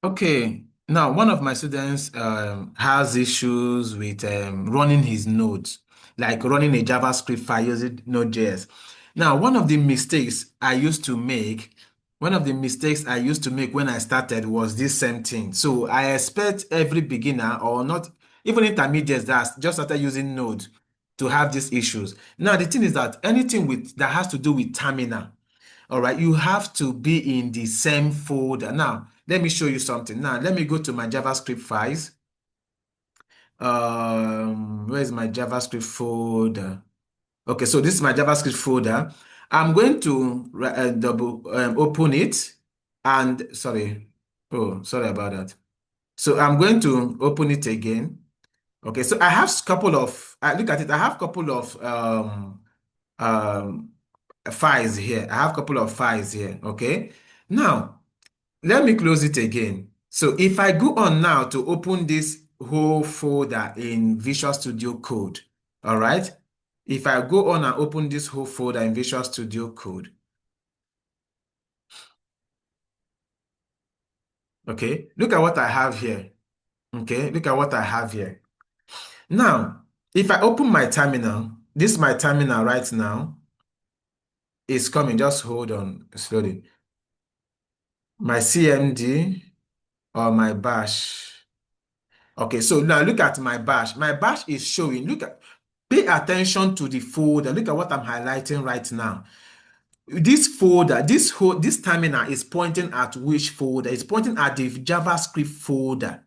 Okay, now one of my students has issues with running his nodes, like running a JavaScript file using Node.js. Now, one of the mistakes I used to make when I started was this same thing. So I expect every beginner or not even intermediates that just started using Node to have these issues. Now, the thing is that anything with that has to do with terminal, all right, you have to be in the same folder. Now, let me show you something. Now, let me go to my JavaScript files. Where's my JavaScript folder? Okay, so this is my JavaScript folder. I'm going to double open it and sorry about that. So I'm going to open it again. Okay, so I have couple of look at it. I have couple of um, files here. I have couple of files here. Okay, now let me close it again. So if I go on now to open this whole folder in Visual Studio Code, all right? If I go on and open this whole folder in Visual Studio Code, okay, look at what I have here. Okay, look at what I have here. Now, if I open my terminal, this is my terminal right now. It's coming. Just hold on slowly. My CMD or my bash. Okay, so now look at my bash. My bash is showing. Pay attention to the folder. Look at what I'm highlighting right now. This folder, this terminal is pointing at which folder? It's pointing at the JavaScript folder.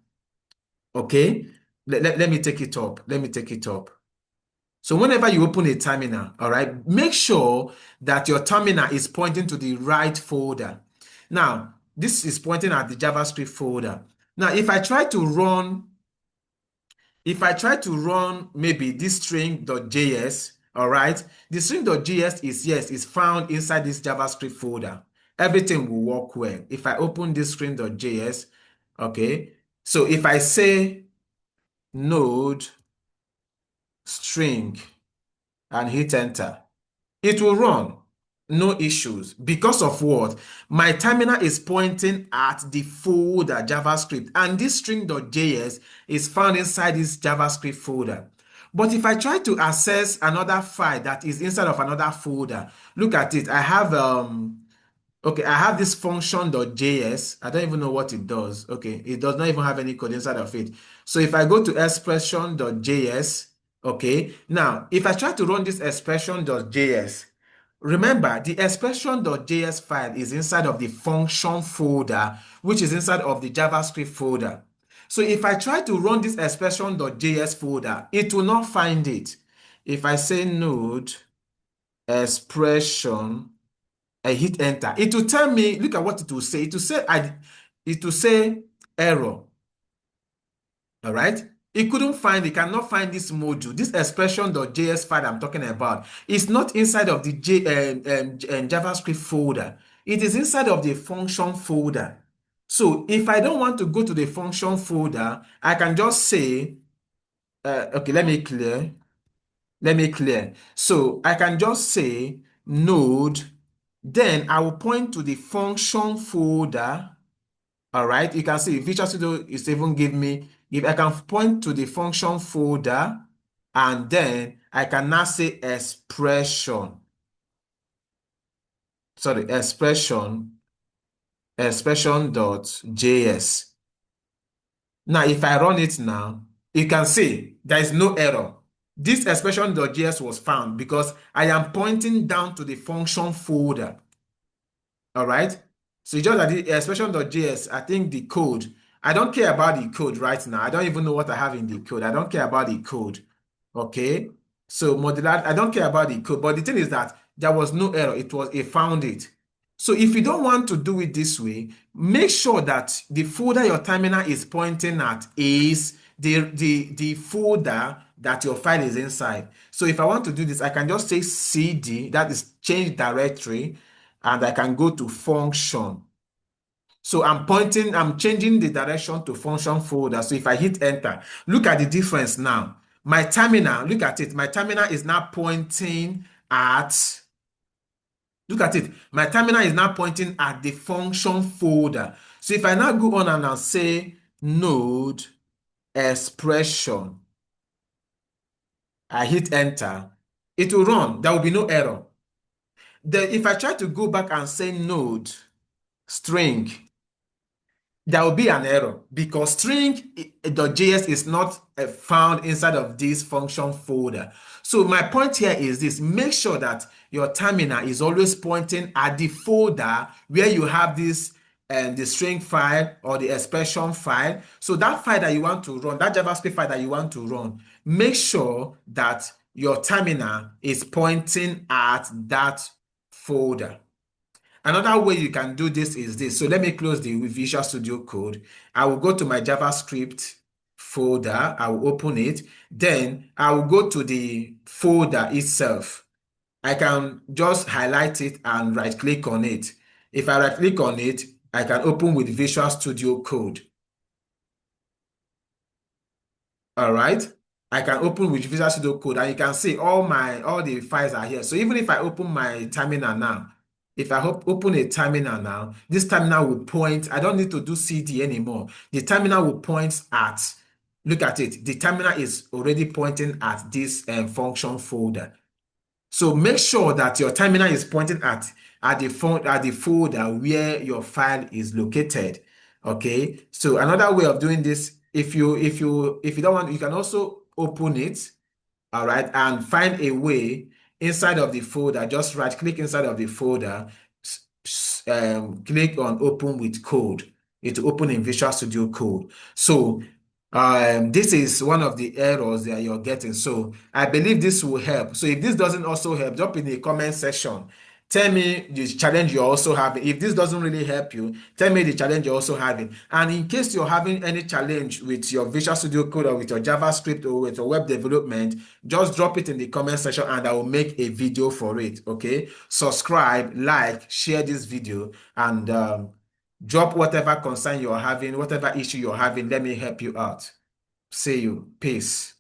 Okay, let me take it up. Let me take it up. So whenever you open a terminal, all right, make sure that your terminal is pointing to the right folder. Now, this is pointing at the JavaScript folder. Now, if I try to run maybe this string.js, all right, the string.js is found inside this JavaScript folder. Everything will work well. If I open this string.js, okay, so if I say node string and hit enter, it will run. No issues. Because of what? My terminal is pointing at the folder JavaScript, and this string.js is found inside this JavaScript folder. But if I try to access another file that is inside of another folder, look at it. I have this function.js. I don't even know what it does. Okay, it does not even have any code inside of it. So if I go to expression.js, okay, now if I try to run this expression.js, remember the expression.js file is inside of the function folder, which is inside of the JavaScript folder. So if I try to run this expression.js folder, it will not find it. If I say node expression, I hit enter, it will tell me, look at what it will say. It will say error. All right. It cannot find this module, this expression.js file I'm talking about. It's not inside of the JavaScript folder. It is inside of the function folder. So if I don't want to go to the function folder, I can just say, okay, let me clear. So I can just say node, then I will point to the function folder. All right, you can see Visual Studio is even give me, if I can point to the function folder, and then I can now say expression.js. Now, if I run it now, you can see there is no error. This expression.js was found because I am pointing down to the function folder. All right. So it's just that the expression.js, I think the code, I don't care about the code right now. I don't even know what I have in the code. I don't care about the code. Okay. So modular, I don't care about the code. But the thing is that there was no error. It found it. So if you don't want to do it this way, make sure that the folder your terminal is pointing at is the folder that your file is inside. So if I want to do this, I can just say cd, that is change directory, and I can go to function. So I'm changing the direction to function folder. So if I hit enter, look at the difference now. My terminal, look at it. My terminal is now pointing at Look at it. My terminal is now pointing at the function folder. So if I now go on and I say node expression, I hit enter, it will run. There will be no error. Then if I try to go back and say node string, there will be an error because string.js is not found inside of this function folder. So my point here is this: make sure that your terminal is always pointing at the folder where you have this the string file or the expression file. So that file that you want to run, that JavaScript file that you want to run, make sure that your terminal is pointing at that folder. Another way you can do this is this. So let me close the Visual Studio Code. I will go to my JavaScript folder. I will open it. Then I will go to the folder itself. I can just highlight it and right click on it. If I right click on it, I can open with Visual Studio Code. All right. I can open with Visual Studio Code and you can see all the files are here. So even if I open my terminal now, if I open a terminal now, this terminal will point. I don't need to do CD anymore. The terminal will point at, look at it. The terminal is already pointing at this function folder. So make sure that your terminal is pointing at the folder where your file is located. Okay. So another way of doing this, if you don't want, you can also open it, all right, and find a way inside of the folder. Just right click inside of the folder, click on open with code. It will open in Visual Studio Code. So this is one of the errors that you're getting. So I believe this will help. So if this doesn't also help, drop in the comment section. Tell me the challenge you're also having. If this doesn't really help you, tell me the challenge you're also having. And in case you're having any challenge with your Visual Studio Code or with your JavaScript or with your web development, just drop it in the comment section and I will make a video for it. Okay? Subscribe, like, share this video, and drop whatever concern you're having, whatever issue you're having. Let me help you out. See you. Peace.